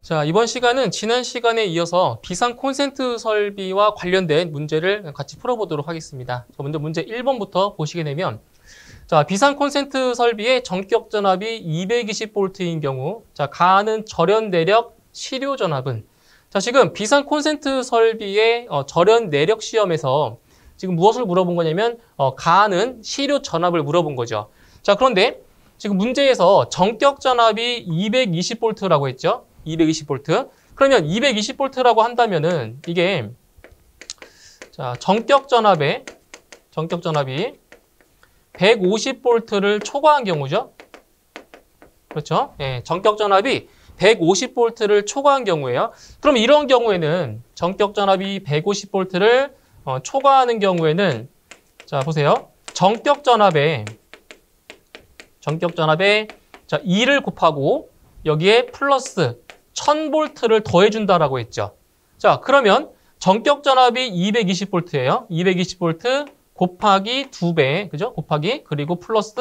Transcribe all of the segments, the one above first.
자, 이번 시간은 지난 시간에 이어서 비상 콘센트 설비와 관련된 문제를 같이 풀어보도록 하겠습니다. 자, 먼저 문제 1번부터 보시게 되면, 자, 비상 콘센트 설비의 전격 전압이 220V인 경우, 자, 가하는 절연 내력 시료 전압은, 자, 지금 비상 콘센트 설비의 절연 내력 시험에서 지금 무엇을 물어본 거냐면, 가하는 시료 전압을 물어본 거죠. 자, 그런데 지금 문제에서 전격 전압이 220V라고 했죠. 220V. 그러면 220V라고 한다면은 이게 자, 전격 전압이 150V를 초과한 경우죠. 그렇죠? 예, 전격 전압이 150V를 초과한 경우예요. 그럼 이런 경우에는 전격 전압이 150V를 초과하는 경우에는 자, 보세요. 전격 전압에 자, 2를 곱하고 여기에 플러스 1000V를 더해준다라고 했죠. 자, 그러면 전격 전압이 220V예요. 220V 곱하기 2배, 그죠? 곱하기, 그리고 플러스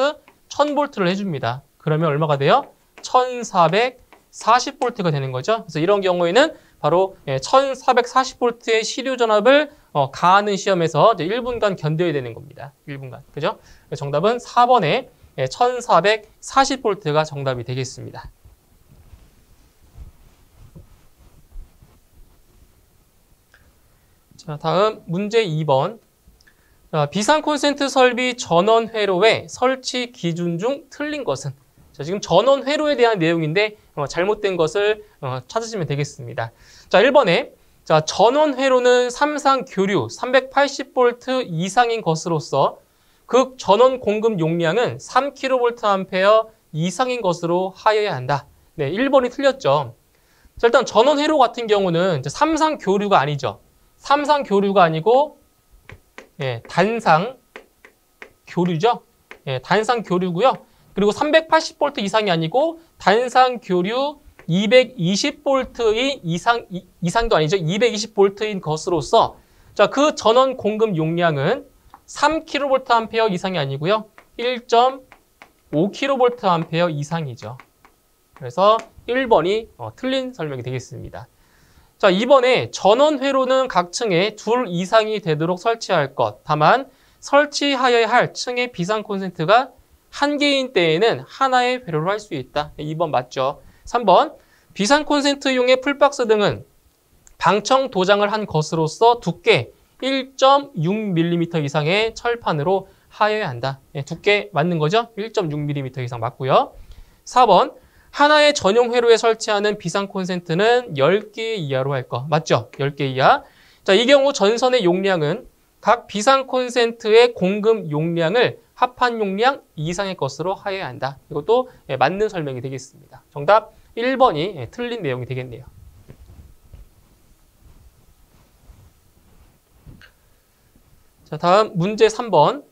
1000V를 해줍니다. 그러면 얼마가 돼요? 1440V가 되는 거죠. 그래서 이런 경우에는 바로 1440V의 시료 전압을 가하는 시험에서 이제 1분간 견뎌야 되는 겁니다. 1분간, 그죠? 정답은 4번에 1440V가 정답이 되겠습니다. 자, 다음 문제 2번. 자, 비상 콘센트 설비 전원 회로의 설치 기준 중 틀린 것은? 자, 지금 전원 회로에 대한 내용인데 잘못된 것을 찾으시면 되겠습니다. 자, 1번에 자, 전원 회로는 삼상 교류 380V 이상인 것으로서 극 전원 공급 용량은 3kVA 이상인 것으로 하여야 한다. 네, 1번이 틀렸죠. 자, 일단 전원 회로 같은 경우는 삼상 교류가 아니죠. 삼상 교류가 아니고 단상 교류죠. 단상 교류고요. 그리고 380V 이상이 아니고 단상 교류 220V의 이상도 아니죠. 220V인 것으로서 자, 그 전원 공급 용량은 3kVA 이상이 아니고요. 1.5kVA 이상이죠. 그래서 1번이 틀린 설명이 되겠습니다. 자, 2번에 전원 회로는 각 층에 2 이상이 되도록 설치할 것. 다만 설치하여야 할 층의 비상 콘센트가 한 개인 때에는 하나의 회로를 할 수 있다. 2번 맞죠? 3번 비상 콘센트용의 풀박스 등은 방청 도장을 한 것으로서 두께 1.6mm 이상의 철판으로 하여야 한다. 두께 맞는 거죠? 1.6mm 이상 맞고요. 4번 하나의 전용 회로에 설치하는 비상 콘센트는 10개 이하로 할 거. 맞죠? 10개 이하. 자, 이 경우 전선의 용량은 각 비상 콘센트의 공급 용량을 합한 용량 이상의 것으로 하여야 한다. 이것도 맞는 설명이 되겠습니다. 정답 1번이 틀린 내용이 되겠네요. 자, 다음 문제 3번.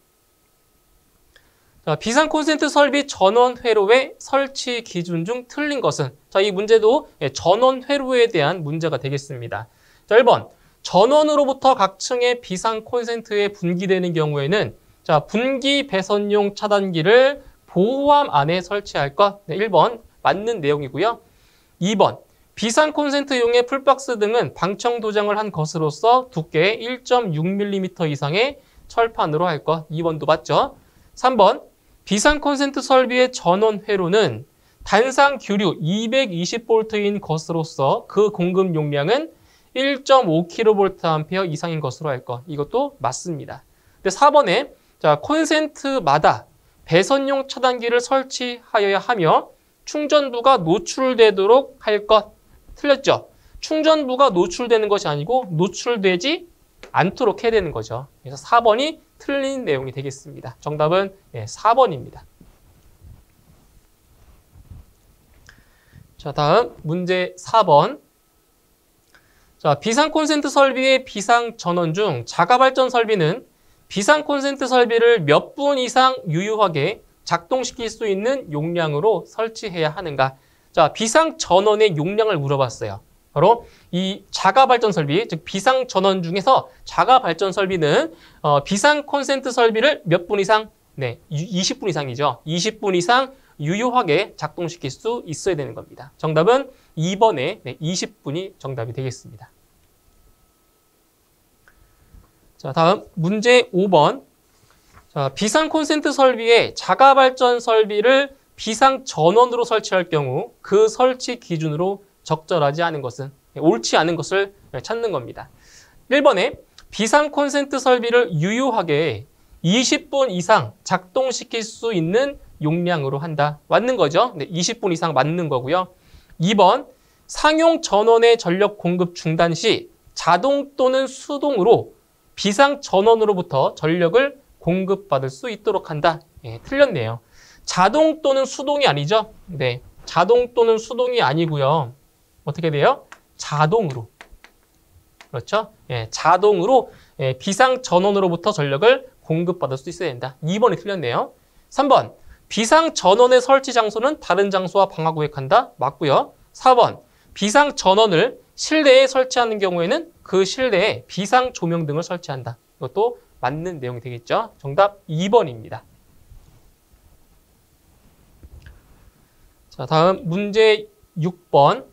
자, 비상 콘센트 설비 전원 회로의 설치 기준 중 틀린 것은? 자, 이 문제도 전원 회로에 대한 문제가 되겠습니다. 자, 1번. 전원으로부터 각 층의 비상 콘센트에 분기되는 경우에는 자, 분기 배선용 차단기를 보호함 안에 설치할 것. 네, 1번 맞는 내용이고요. 2번. 비상 콘센트용의 풀박스 등은 방청 도장을 한 것으로서 두께 1.6mm 이상의 철판으로 할 것. 2번도 맞죠? 3번. 비상 콘센트 설비의 전원 회로는 단상 교류 220V인 것으로서 그 공급 용량은 1.5kVA 이상인 것으로 할 것. 이것도 맞습니다. 근데 4번에 자, 콘센트마다 배선용 차단기를 설치하여야 하며 충전부가 노출되도록 할 것. 틀렸죠? 충전부가 노출되는 것이 아니고 노출되지 않도록 해야 되는 거죠. 그래서 4번이 틀린 내용이 되겠습니다. 정답은 4번입니다. 자, 다음 문제 4번. 자, 비상 콘센트 설비의 비상 전원 중 자가 발전 설비는 비상 콘센트 설비를 몇 분 이상 유효하게 작동시킬 수 있는 용량으로 설치해야 하는가? 자, 비상 전원의 용량을 물어봤어요. 바로 이 자가 발전 설비, 즉 비상 전원 중에서 자가 발전 설비는 비상 콘센트 설비를 몇 분 이상? 네, 20분 이상이죠. 20분 이상 유효하게 작동시킬 수 있어야 되는 겁니다. 정답은 2번에 20분이 정답이 되겠습니다. 자, 다음 문제 5번. 자, 비상 콘센트 설비에 자가 발전 설비를 비상 전원으로 설치할 경우 그 설치 기준으로 적절하지 않은 것은, 옳지 않은 것을 찾는 겁니다. 1번에 비상 콘센트 설비를 유효하게 20분 이상 작동시킬 수 있는 용량으로 한다. 맞는 거죠? 네, 20분 이상 맞는 거고요. 2번, 상용 전원의 전력 공급 중단 시 자동 또는 수동으로 비상 전원으로부터 전력을 공급받을 수 있도록 한다. 예, 틀렸네요. 자동 또는 수동이 아니죠? 네, 자동 또는 수동이 아니고요. 어떻게 돼요? 자동으로. 그렇죠? 예, 자동으로 비상 전원으로부터 전력을 공급받을 수 있어야 된다. 2번이 틀렸네요. 3번, 비상 전원의 설치 장소는 다른 장소와 방화구획한다. 맞고요. 4번, 비상 전원을 실내에 설치하는 경우에는 그 실내에 비상 조명 등을 설치한다. 이것도 맞는 내용이 되겠죠. 정답 2번입니다. 자, 다음 문제 6번.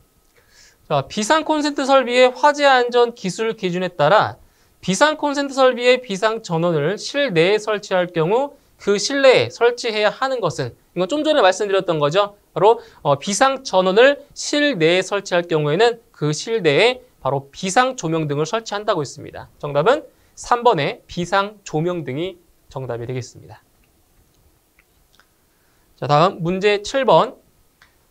자, 비상 콘센트 설비의 화재 안전 기술 기준에 따라 비상 콘센트 설비의 비상 전원을 실내에 설치할 경우 그 실내에 설치해야 하는 것은, 이건 좀 전에 말씀드렸던 거죠. 바로 비상 전원을 실내에 설치할 경우에는 그 실내에 바로 비상 조명 등을 설치한다고 했습니다. 정답은 3번의 비상 조명 등이 정답이 되겠습니다. 자, 다음 문제 7번.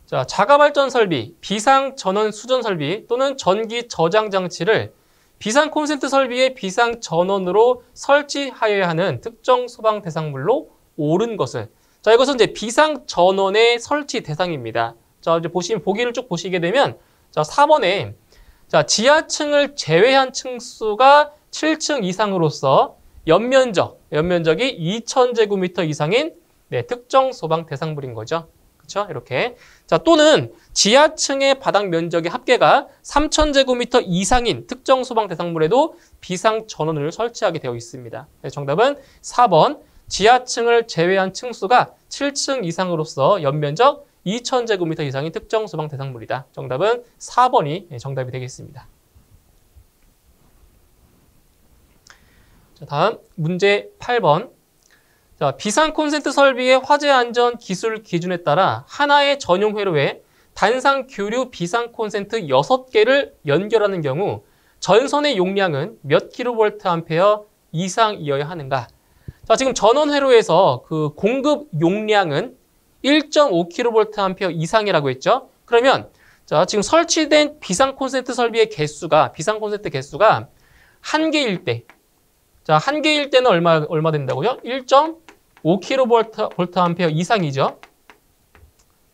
자, 자가발전 설비, 비상 전원 수전 설비 또는 전기 저장 장치를 비상 콘센트 설비의 비상 전원으로 설치하여야 하는 특정 소방 대상물로 옳은 것을. 자, 이것은 이제 비상 전원의 설치 대상입니다. 자, 이제 보기를 쭉 보시게 되면, 자, 4번에, 자, 지하층을 제외한 층수가 7층 이상으로서 연면적이 2000제곱미터 이상인 특정 소방 대상물인 거죠. 그렇죠? 이렇게. 자, 또는 지하층의 바닥 면적의 합계가 3000제곱미터 이상인 특정 소방 대상물에도 비상 전원을 설치하게 되어 있습니다. 정답은 4번, 지하층을 제외한 층수가 7층 이상으로서 연면적 2000제곱미터 이상인 특정 소방 대상물이다. 정답은 4번이 정답이 되겠습니다. 자, 다음 문제 8번. 자, 비상 콘센트 설비의 화재 안전 기술 기준에 따라 하나의 전용 회로에 단상 교류 비상 콘센트 6개를 연결하는 경우 전선의 용량은 몇 킬로볼트 이상이어야 하는가? 자, 지금 전원 회로에서 그 공급 용량은 1.5kV 이상이라고 했죠? 그러면 자, 지금 설치된 비상 콘센트 설비의 개수가, 비상 콘센트 개수가 1개일 때, 자, 1개일 때는 얼마 된다고요? 1.5kV 이상이죠.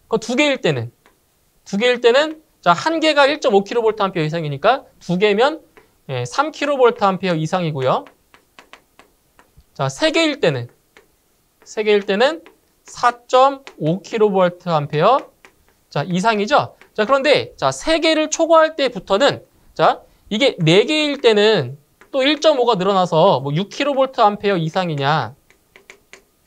그 2개일 때는 자, 1개가 1.5kV 이상이니까 2개면 3kV 이상이고요. 자, 3개일 때는 4.5kV 자, 이상이죠. 자, 그런데 자, 3개를 초과할 때부터는 자, 이게 4개일 때는 또 1.5가 늘어나서 뭐 6kV 이상이냐?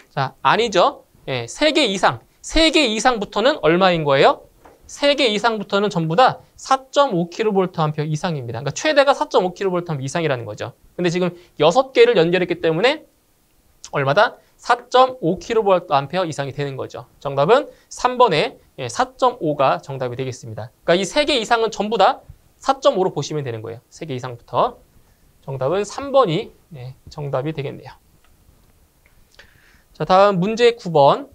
자, 아니죠. 3개 이상. 3개 이상부터는 얼마인 거예요? 3개 이상부터는 전부 다 4.5kV 이상입니다. 그러니까 최대가 4.5kV 이상이라는 거죠. 근데 지금 6개를 연결했기 때문에 얼마다? 4.5kV 이상이 되는 거죠. 정답은 3번에 4.5가 정답이 되겠습니다. 그러니까 이 3개 이상은 전부 다 4.5로 보시면 되는 거예요. 3개 이상부터. 정답은 3번이 정답이 되겠네요. 자, 다음 문제 9번.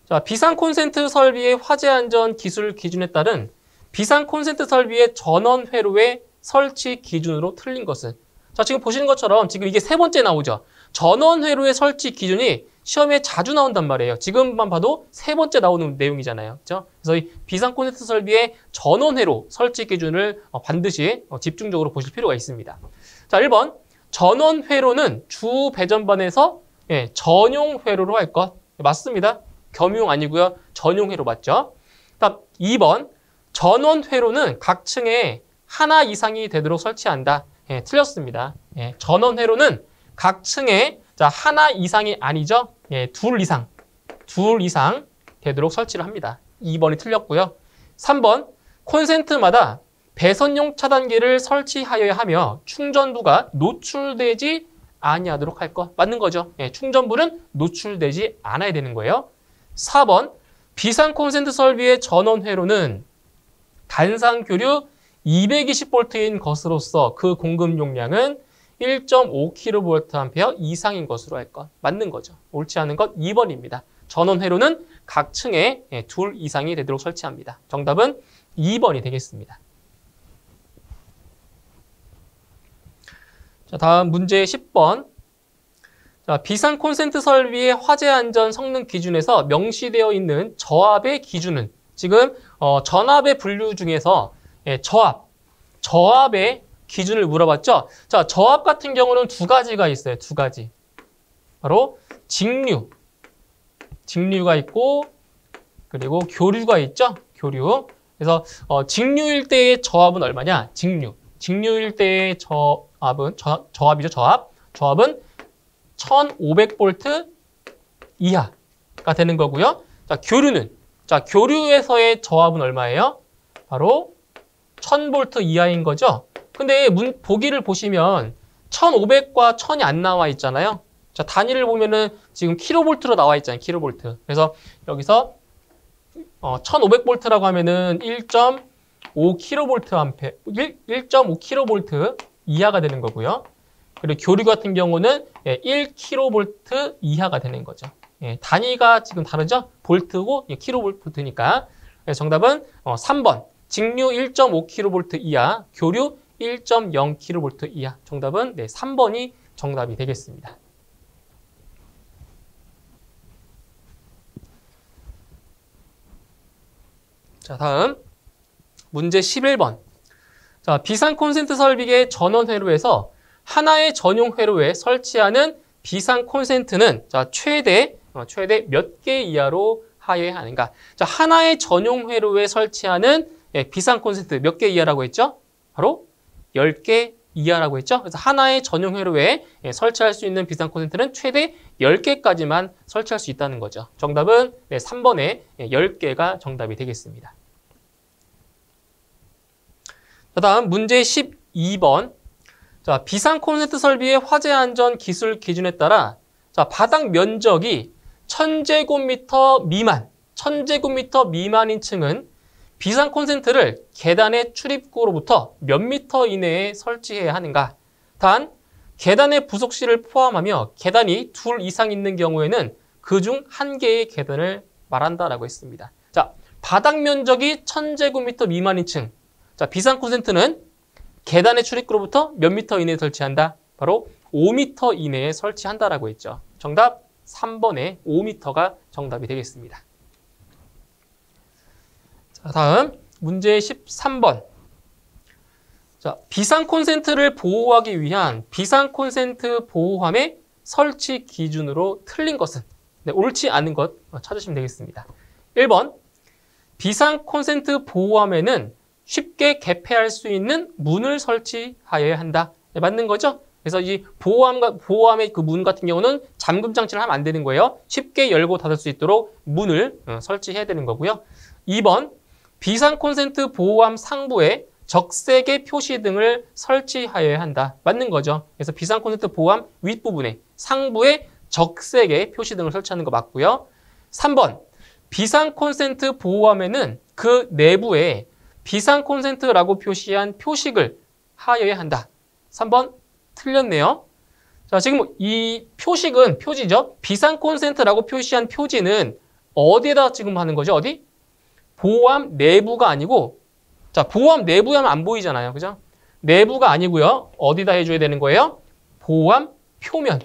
자, 비상 콘센트 설비의 화재 안전 기술 기준에 따른 비상 콘센트 설비의 전원 회로의 설치 기준으로 틀린 것은. 자, 지금 보시는 것처럼 지금 이게 3번째 나오죠. 전원 회로의 설치 기준이 시험에 자주 나온단 말이에요. 지금만 봐도 3번째 나오는 내용이잖아요. 그렇죠? 그래서 이 비상 콘센트 설비의 전원 회로 설치 기준을 반드시 집중적으로 보실 필요가 있습니다. 자, 1번. 전원 회로는 주 배전반에서 전용 회로로 할 것. 맞습니다. 겸용 아니고요. 전용 회로 맞죠? 다음 2번. 전원 회로는 각 층에 하나 이상이 되도록 설치한다. 틀렸습니다. 전원 회로는 각 층에 자, 하나 이상이 아니죠. 둘 이상. 둘 이상 되도록 설치를 합니다. 2번이 틀렸고요. 3번 콘센트마다 배선용 차단기를 설치하여야 하며 충전부가 노출되지 아니하도록 할 것. 맞는 거죠. 예, 충전부는 노출되지 않아야 되는 거예요. 4번 비상 콘센트 설비의 전원 회로는 단상 교류 220V인 것으로서 그 공급 용량은 1.5kVA 이상인 것으로 할 것. 맞는 거죠. 옳지 않은 것 2번입니다. 전원 회로는 각 층에 둘 이상이 되도록 설치합니다. 정답은 2번이 되겠습니다. 자, 다음 문제 10번. 자, 비상 콘센트 설비의 화재 안전 성능 기준에서 명시되어 있는 저압의 기준은 지금 전압의 분류 중에서 저압의 기준을 물어봤죠. 자, 저압 같은 경우는 두 가지가 있어요. 두 가지. 바로 직류가 있고 그리고 교류가 있죠. 교류. 그래서 직류일 때의 저압은 얼마냐? 직류일 때의 저압은 저압이죠. 저압은 1500V 이하가 되는 거고요. 자, 교류에서의 저압은 얼마예요? 바로 1000V 이하인 거죠. 근데 보기를 보시면 1500과 1000이 안 나와 있잖아요. 자, 단위를 보면은 지금 킬로볼트로 나와 있잖아요. 킬로볼트. 그래서 여기서 1500V라고 하면은 1.5kV 이하가 되는 거고요. 그리고 교류 같은 경우는 1kV 이하가 되는 거죠. 예, 단위가 지금 다르죠? 볼트고 킬로볼트니까. 정답은 3번. 직류 1.5kV 이하, 교류 1.0kV 이하. 정답은 3번이 정답이 되겠습니다. 자, 다음 문제 11번. 자, 비상 콘센트 설비의 전원 회로에서 하나의 전용 회로에 설치하는 비상 콘센트는 자, 최대 몇 개 이하로 하여야 하는가? 자, 하나의 전용 회로에 설치하는 비상 콘센트 몇 개 이하라고 했죠? 바로 10개 이하라고 했죠? 그래서 하나의 전용 회로에 설치할 수 있는 비상 콘센트는 최대 10개까지만 설치할 수 있다는 거죠. 정답은 3번에 10개가 정답이 되겠습니다. 자, 다음 문제 12번. 자, 비상 콘센트 설비의 화재 안전 기술 기준에 따라 자, 바닥 면적이 1000제곱미터 미만인 층은 비상 콘센트를 계단의 출입구로부터 몇 미터 이내에 설치해야 하는가? 단, 계단의 부속실을 포함하며 계단이 둘 이상 있는 경우에는 그중 한 개의 계단을 말한다라고 했습니다. 자, 바닥 면적이 1000제곱미터 미만인 층. 자, 비상 콘센트는 계단의 출입구로부터 몇 미터 이내에 설치한다? 바로 5미터 이내에 설치한다라고 했죠. 정답 3번에 5미터가 정답이 되겠습니다. 자, 다음 문제 13번. 자, 비상 콘센트를 보호하기 위한 비상 콘센트 보호함의 설치 기준으로 틀린 것은 옳지 않은 것 찾으시면 되겠습니다. 1번. 비상 콘센트 보호함에는 쉽게 개폐할 수 있는 문을 설치하여야 한다. 맞는 거죠? 그래서 이 보호함의 그 문 같은 경우는 잠금 장치를 하면 안 되는 거예요. 쉽게 열고 닫을 수 있도록 문을 설치해야 되는 거고요. 2번, 비상 콘센트 보호함 상부에 적색의 표시 등을 설치하여야 한다. 맞는 거죠. 그래서 비상 콘센트 보호함 윗부분에 상부에 적색의 표시 등을 설치하는 거 맞고요. 3번, 비상 콘센트 보호함에는 그 내부에 비상 콘센트라고 표시한 표식을 하여야 한다. 3번 틀렸네요. 자, 지금 이 표식은 표지죠. 비상 콘센트라고 표시한 표지는 어디에다 지금 하는 거죠? 어디? 보호함 내부가 아니고, 자, 보호함 내부에 하면 안 보이잖아요. 그죠? 내부가 아니고요. 어디다 해줘야 되는 거예요? 보호함 표면.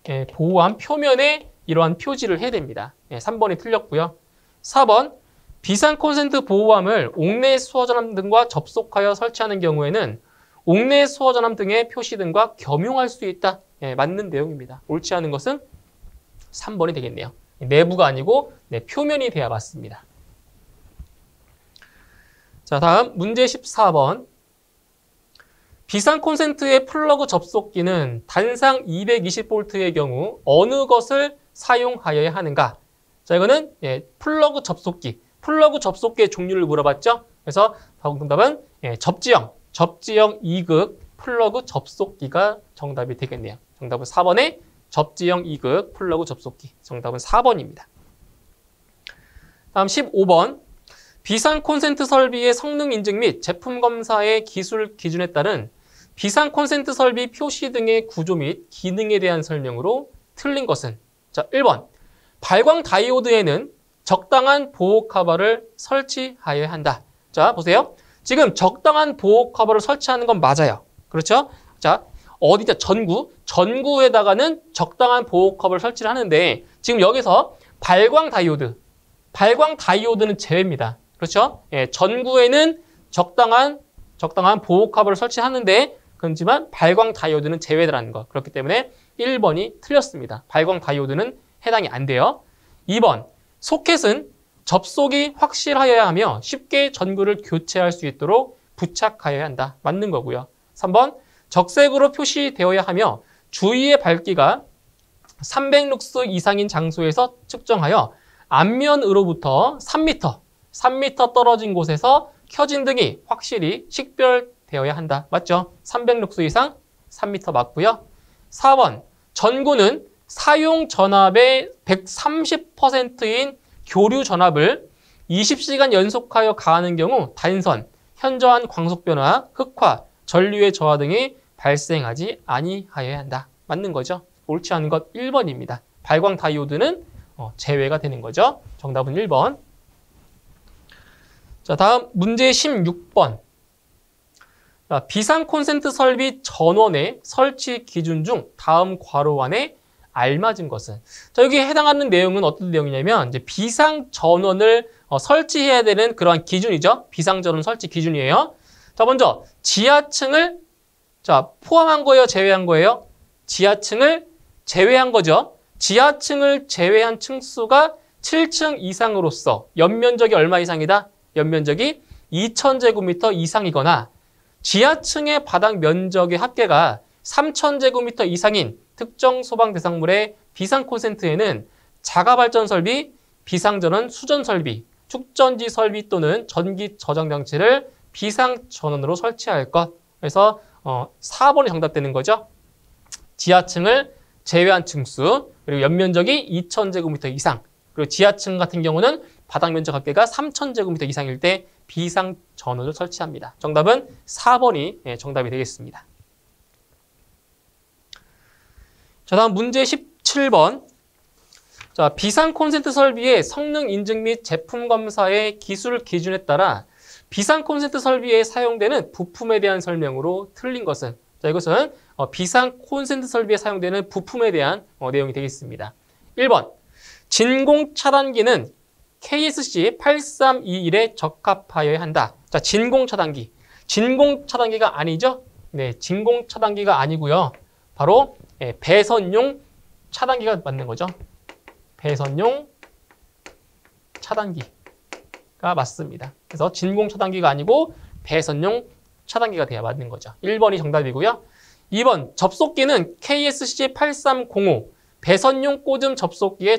예, 보호함 표면에 이러한 표지를 해야 됩니다. 예, 3번이 틀렸고요. 4번, 비상 콘센트 보호함을 옥내 수호전함 등과 접속하여 설치하는 경우에는 옥내 수호전함 등의 표시 등과 겸용할 수 있다. 예, 맞는 내용입니다. 옳지 않은 것은 3번이 되겠네요. 내부가 아니고 표면이 돼야 맞습니다. 자, 다음 문제 14번. 비상 콘센트의 플러그 접속기는 단상 220V의 경우 어느 것을 사용하여야 하는가? 자, 이거는 플러그 접속기. 플러그 접속기의 종류를 물어봤죠? 그래서 정답은 접지형 2극 플러그 접속기가 정답이 되겠네요. 정답은 4번에 접지형 2극 플러그 접속기. 정답은 4번입니다. 다음 15번. 비상 콘센트 설비의 성능 인증 및 제품 검사의 기술 기준에 따른 비상 콘센트 설비 표시 등의 구조 및 기능에 대한 설명으로 틀린 것은? 자, 1번. 발광 다이오드에는 적당한 보호 커버를 설치하여야 한다. 자, 보세요. 지금 적당한 보호 커버를 설치하는 건 맞아요. 그렇죠? 자, 어디다? 전구에다가는 적당한 보호 커버를 설치를 하는데 지금 여기서 발광 다이오드는 제외입니다. 그렇죠? 전구에는 적당한 보호 커버를 설치하는데 그렇지만 발광 다이오드는 제외라는 거. 그렇기 때문에 1번이 틀렸습니다. 발광 다이오드는 해당이 안 돼요. 2번. 소켓은 접속이 확실하여야 하며 쉽게 전구를 교체할 수 있도록 부착하여야 한다. 맞는 거고요. 3번. 적색으로 표시되어야 하며 주위의 밝기가 300룩스 이상인 장소에서 측정하여 앞면으로부터 3m 떨어진 곳에서 켜진 등이 확실히 식별되어야 한다. 맞죠? 300룩스 이상 3m 맞고요. 4번. 전구는 사용 전압의 130%인 교류 전압을 20시간 연속하여 가하는 경우 단선, 현저한 광속 변화, 흑화, 전류의 저하 등이 발생하지 아니하여야 한다. 맞는 거죠? 옳지 않은 것 1번입니다. 발광 다이오드는 제외가 되는 거죠. 정답은 1번. 자, 다음 문제 16번. 자, 비상 콘센트 설비 전원의 설치 기준 중 다음 괄호 안에 알맞은 것은? 자, 여기에 해당하는 내용은 어떤 내용이냐면 이제 비상 전원을 설치해야 되는 그러한 기준이죠. 비상 전원 설치 기준이에요. 자, 먼저 지하층을 포함한 거예요, 제외한 거예요? 지하층을 제외한 거죠. 지하층을 제외한 층수가 7층 이상으로서 연면적이 얼마 이상이다? 연면적이 2000제곱미터 이상이거나 지하층의 바닥 면적의 합계가 3000제곱미터 이상인 특정 소방 대상물의 비상 콘센트에는 자가발전 설비, 비상전원 수전 설비, 축전지 설비 또는 전기 저장 장치를 비상 전원으로 설치할 것. 그래서 4번이 정답되는 거죠. 지하층을 제외한 층수, 그리고 연면적이 2000제곱미터 이상, 그리고 지하층 같은 경우는 바닥 면적 합계가 3000제곱미터 이상일 때 비상 전원을 설치합니다. 정답은 4번이 정답이 되겠습니다. 자, 다음 문제 17번. 자, 비상 콘센트 설비의 성능 인증 및 제품 검사의 기술 기준에 따라 비상 콘센트 설비에 사용되는 부품에 대한 설명으로 틀린 것은? 자, 이것은 비상 콘센트 설비에 사용되는 부품에 대한 내용이 되겠습니다. 1번. 진공 차단기는 KSC 8321에 적합하여야 한다. 자, 진공 차단기. 진공 차단기가 아니죠? 네, 진공 차단기가 아니고요. 바로 배선용 차단기가 맞는 거죠. 배선용 차단기가 맞습니다. 그래서 진공 차단기가 아니고 배선용 차단기가 돼야 맞는 거죠. 1번이 정답이고요. 2번 접속기는 KSC 8305 배선용 꽂음 접속기에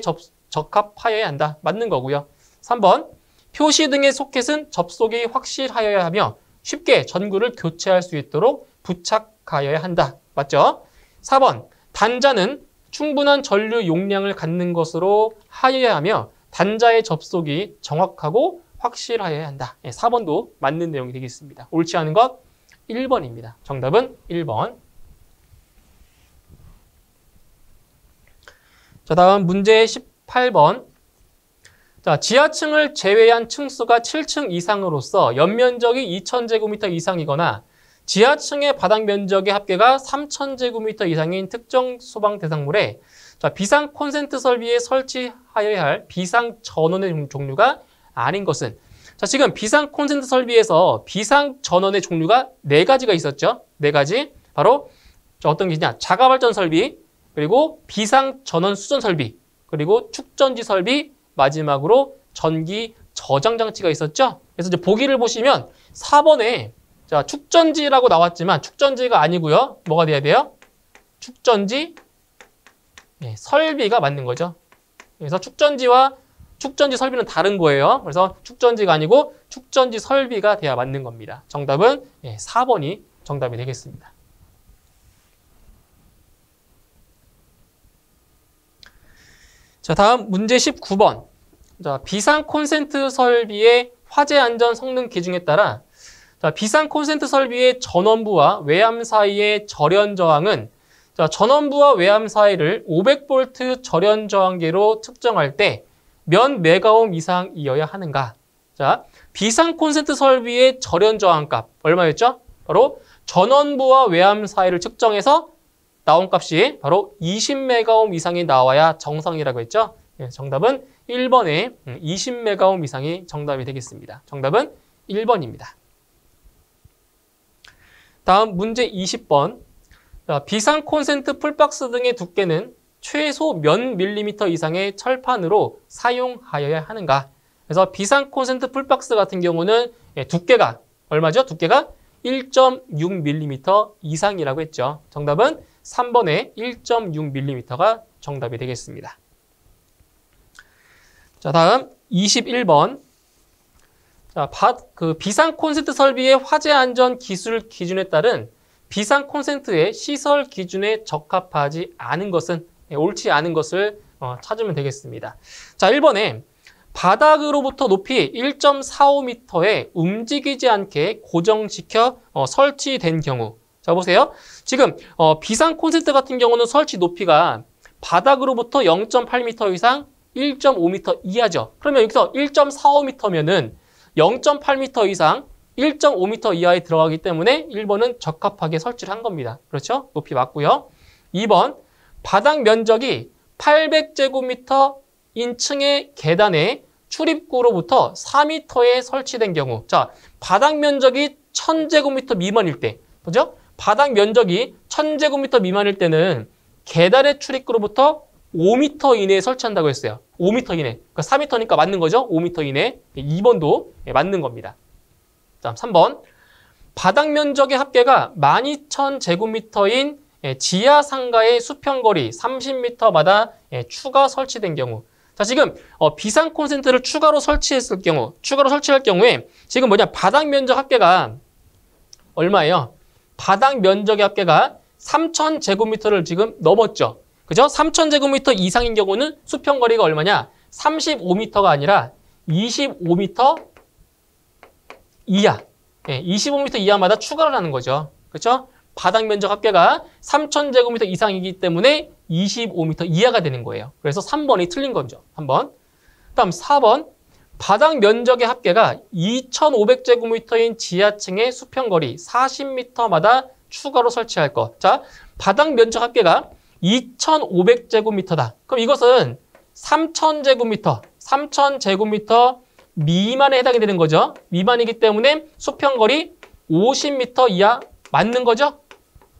적합하여야 한다. 맞는 거고요. 3번 표시 등의 소켓은 접속이 확실하여야 하며 쉽게 전구를 교체할 수 있도록 부착하여야 한다. 맞죠? 4번 단자는 충분한 전류 용량을 갖는 것으로 하여야 하며 단자의 접속이 정확하고 확실하여야 한다. 4번도 맞는 내용이 되겠습니다. 옳지 않은 것 1번입니다. 정답은 1번. 자, 다음 문제 18번. 자, 지하층을 제외한 층수가 7층 이상으로서 연면적이 2000제곱미터 이상이거나 지하층의 바닥 면적의 합계가 3000제곱미터 이상인 특정 소방 대상물에 비상 콘센트 설비에 설치하여야 할 비상 전원의 종류가 아닌 것은? 자, 지금 비상 콘센트 설비에서 비상 전원의 종류가 4가지가 있었죠. 4가지. 바로 어떤 게 있냐? 자가발전 설비, 그리고 비상 전원 수전 설비, 그리고 축전지 설비, 마지막으로 전기 저장 장치가 있었죠. 그래서 이제 보기를 보시면 4번에 자, 축전지라고 나왔지만 축전지가 아니고요. 뭐가 돼야 돼요? 축전지 설비가 맞는 거죠. 그래서 축전지와 축전지 설비는 다른 거예요. 그래서 축전지가 아니고 축전지 설비가 돼야 맞는 겁니다. 정답은 4번이 정답이 되겠습니다. 자, 다음 문제 19번. 자, 비상 콘센트 설비의 화재 안전 성능 기준에 따라 자, 비상 콘센트 설비의 전원부와 외암 사이의 절연 저항은 자, 전원부와 외암 사이를 500V 절연 저항계로 측정할 때 몇 메가옴 이상이어야 하는가? 자, 비상 콘센트 설비의 절연 저항값 얼마였죠? 바로 전원부와 외암 사이를 측정해서 나온 값이 바로 20메가옴 이상이 나와야 정상이라고 했죠? 정답은 1번에 20메가옴 이상이 정답이 되겠습니다. 정답은 1번입니다. 다음 문제 20번. 비상 콘센트 풀박스 등의 두께는 최소 몇 밀리미터 이상의 철판으로 사용하여야 하는가? 그래서 비상 콘센트 풀박스 같은 경우는 두께가 얼마죠? 두께가 1.6mm 이상이라고 했죠. 정답은 3번에 1.6mm가 정답이 되겠습니다. 자, 다음 21번. 자, 비상 콘센트 설비의 화재 안전 기술 기준에 따른 비상 콘센트의 시설 기준에 적합하지 않은 것은 옳지 않은 것을 찾으면 되겠습니다. 자, 1번에 바닥으로부터 높이 1.45m에 움직이지 않게 고정시켜 설치된 경우. 자, 보세요. 지금 비상 콘센트 같은 경우는 설치 높이가 바닥으로부터 0.8m 이상 1.5m 이하죠. 그러면 여기서 1.45m면은 0.8m 이상 1.5m 이하에 들어가기 때문에 1번은 적합하게 설치를 한 겁니다. 그렇죠? 높이 맞고요. 2번, 바닥 면적이 800제곱미터인 층의 계단에 출입구로부터 4m에 설치된 경우. 자, 바닥 면적이 1000제곱미터 미만일 때, 그죠? 바닥 면적이 1000제곱미터 미만일 때는 계단의 출입구로부터 5m 이내에 설치한다고 했어요. 5m 이내. 그러니까 4m니까 맞는 거죠? 5m 이내. 2번도 맞는 겁니다. 다음 3번. 바닥 면적의 합계가 12,000제곱미터인 지하 상가의 수평거리 30m마다 추가 설치된 경우. 자, 지금 비상 콘센트를 추가로 설치할 경우에 지금 바닥 면적 합계가 얼마예요? 바닥 면적의 합계가 3,000제곱미터를 지금 넘었죠. 그죠? 3,000제곱미터 이상인 경우는 수평거리가 얼마냐? 35m가 아니라 25m 이하. 25m 이하마다 추가를 하는 거죠. 그렇죠? 바닥 면적 합계가 3,000제곱미터 이상이기 때문에 25m 이하가 되는 거예요. 그래서 3번이 틀린 거죠. 3번. 다음 4번. 바닥 면적의 합계가 2,500제곱미터인 지하층의 수평거리 40m마다 추가로 설치할 것. 자, 바닥 면적 합계가 2,500제곱미터다. 그럼 이것은 3,000제곱미터 미만에 해당이 되는 거죠. 미만이기 때문에 수평거리 50m 이하 맞는 거죠.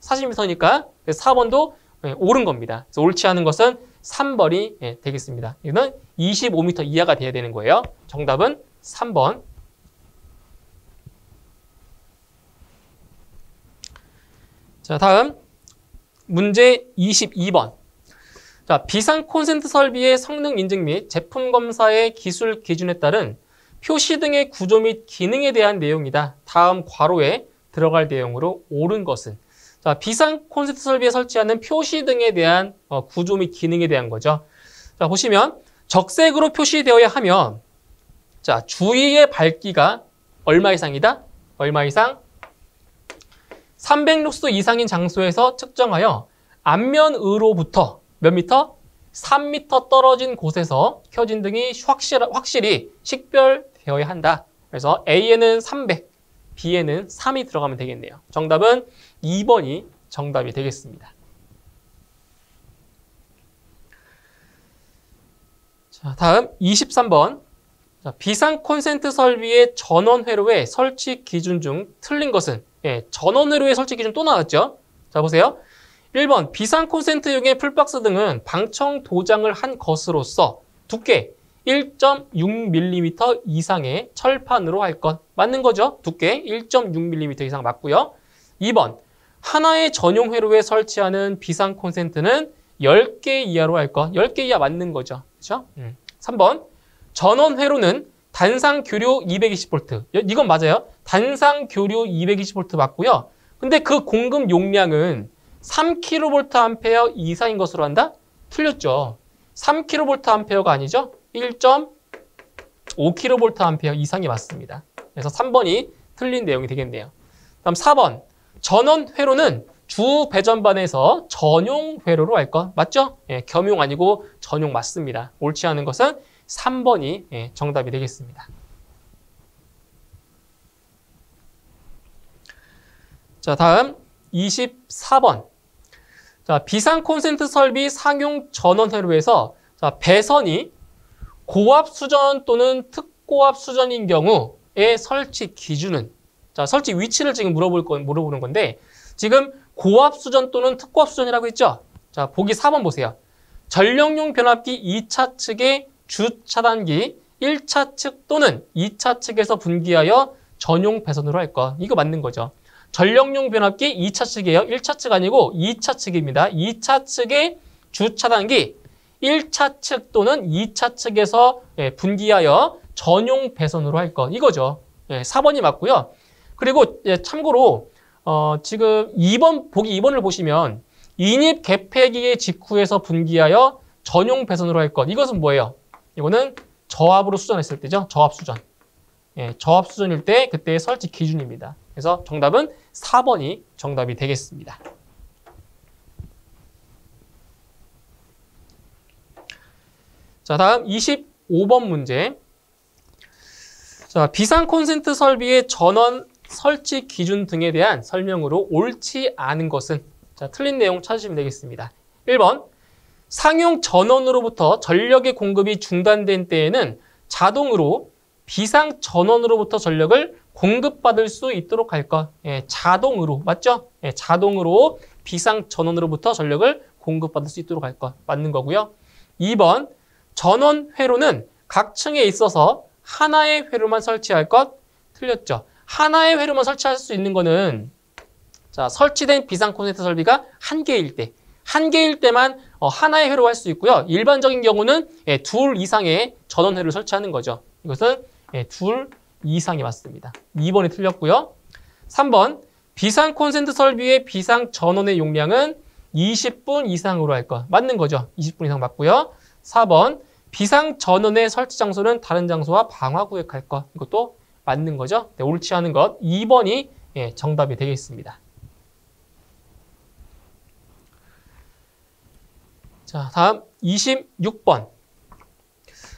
40m니까 4번도 옳은 겁니다. 그래서 옳지 않은 것은 3번이 되겠습니다. 이거는 25m 이하가 돼야 되는 거예요. 정답은 3번. 자, 다음 문제 22번. 자, 비상 콘센트 설비의 성능 인증 및 제품 검사의 기술 기준에 따른 표시 등의 구조 및 기능에 대한 내용이다. 다음 괄호에 들어갈 내용으로 옳은 것은. 자, 비상 콘센트 설비에 설치하는 표시 등에 대한 구조 및 기능에 대한 거죠. 자, 보시면 적색으로 표시되어야 하면 자, 주위의 밝기가 얼마 이상이다? 얼마 이상? 300룩스 이상인 장소에서 측정하여 앞면으로부터 몇 미터? 3m 떨어진 곳에서 켜진 등이 확실히 식별되어야 한다. 그래서 A에는 300, B에는 3이 들어가면 되겠네요. 정답은 2번이 정답이 되겠습니다. 자, 다음 23번. 자, 비상 콘센트 설비의 전원 회로의 설치 기준 중 틀린 것은? 전원 회로의 설치 기준 또 나왔죠? 자, 보세요. 1번, 비상 콘센트용의 풀박스 등은 방청 도장을 한 것으로서 두께 1.6mm 이상의 철판으로 할 것. 맞는 거죠? 두께 1.6mm 이상 맞고요. 2번, 하나의 전용 회로에 설치하는 비상 콘센트는 10개 이하로 할 것. 10개 이하 맞는 거죠. 그렇죠? 3번, 전원 회로는 단상 교류 220V. 이건 맞아요. 단상 교류 220V 맞고요. 근데 그 공급 용량은 3kVA 이상인 것으로 한다? 틀렸죠. 3kVA가 아니죠. 1.5kVA 이상이 맞습니다. 그래서 3번이 틀린 내용이 되겠네요. 다음 4번. 전원 회로는 주 배전반에서 전용 회로로 할 것. 맞죠? 예, 겸용 아니고 전용 맞습니다. 옳지 않은 것은 3번이 예, 정답이 되겠습니다. 자, 다음 24번. 자, 비상 콘센트 설비 상용 전원 회로에서 자, 배선이 고압 수전 또는 특고압 수전인 경우의 설치 기준은 자, 설치 위치를 지금 물어보는 건데 지금 고압 수전 또는 특고압 수전이라고 했죠? 자, 보기 4번 보세요. 전력용 변압기 2차 측의 주차단기 1차 측 또는 2차 측에서 분기하여 전용 배선으로 할 것. 이거 맞는 거죠. 전력용 변압기 2차 측이에요. 1차 측 아니고 2차 측입니다. 2차 측의 주차단기 1차 측 또는 2차 측에서 분기하여 전용 배선으로 할 것. 이거죠. 4번이 맞고요. 그리고 참고로 지금 2번 보기 2번을 보시면 인입 개폐기의 직후에서 분기하여 전용 배선으로 할 것. 이것은 뭐예요? 이거는 저압으로 수전했을 때죠. 저압 수전. 저압 수전일 때 그때의 설치 기준입니다. 그래서 정답은 4번이 정답이 되겠습니다. 자, 다음 25번 문제. 자, 비상 콘센트 설비의 전원 설치 기준 등에 대한 설명으로 옳지 않은 것은 자, 틀린 내용 찾으시면 되겠습니다. 1번. 상용 전원으로부터 전력의 공급이 중단된 때에는 자동으로 비상 전원으로부터 전력을 공급받을 수 있도록 할 것. 자동으로. 맞죠? 자동으로 비상 전원으로부터 전력을 공급받을 수 있도록 할 것. 맞는 거고요. 2번. 전원 회로는 각 층에 있어서 하나의 회로만 설치할 것. 틀렸죠. 하나의 회로만 설치할 수 있는 거는 자, 설치된 비상 콘센트 설비가 한 개일 때. 한 개일 때만 하나의 회로 할 수 있고요. 일반적인 경우는 둘 이상의 전원 회로를 설치하는 거죠. 이것은 둘 이상이 맞습니다. 2번이 틀렸고요. 3번. 비상 콘센트 설비의 비상 전원의 용량은 20분 이상으로 할 것. 맞는 거죠. 20분 이상 맞고요. 4번. 비상 전원의 설치 장소는 다른 장소와 방화구역 할 것. 이것도 맞는 거죠. 네, 옳지 않은 것. 2번이 정답이 되겠습니다. 자, 다음 26번.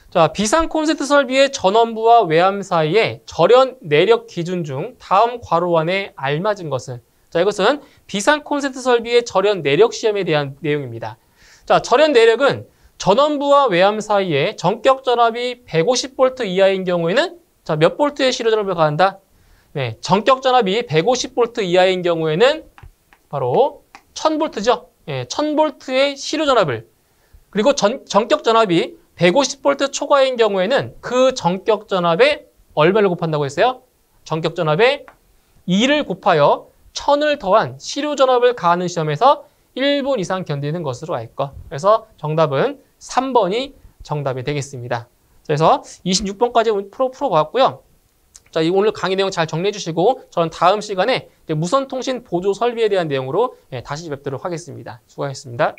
자, 비상 콘센트 설비의 전원부와 외암 사이의 절연 내력 기준 중 다음 괄호 안에 알맞은 것은 자, 이것은 비상 콘센트 설비의 절연 내력 시험에 대한 내용입니다. 자, 절연 내력은 전원부와 외암 사이에 전격 전압이 150V 이하인 경우에는 자, 몇 볼트의 시료 전압을 가한다? 네, 전격 전압이 150V 이하인 경우에는 바로 1000V죠. 1000V의 시료 전압을 그리고 전격 전압이 150V 초과인 경우에는 그 전격 전압에 얼마를 곱한다고 했어요? 전격 전압에 2를 곱하여 1000을 더한 시료 전압을 가하는 시험에서 1분 이상 견디는 것으로 알 것. 그래서 정답은 3번이 정답이 되겠습니다. 그래서 26번까지 풀어봤고요. 자, 오늘 강의 내용 잘 정리해 주시고 저는 다음 시간에 무선통신 보조 설비에 대한 내용으로 다시 뵙도록 하겠습니다. 수고하셨습니다.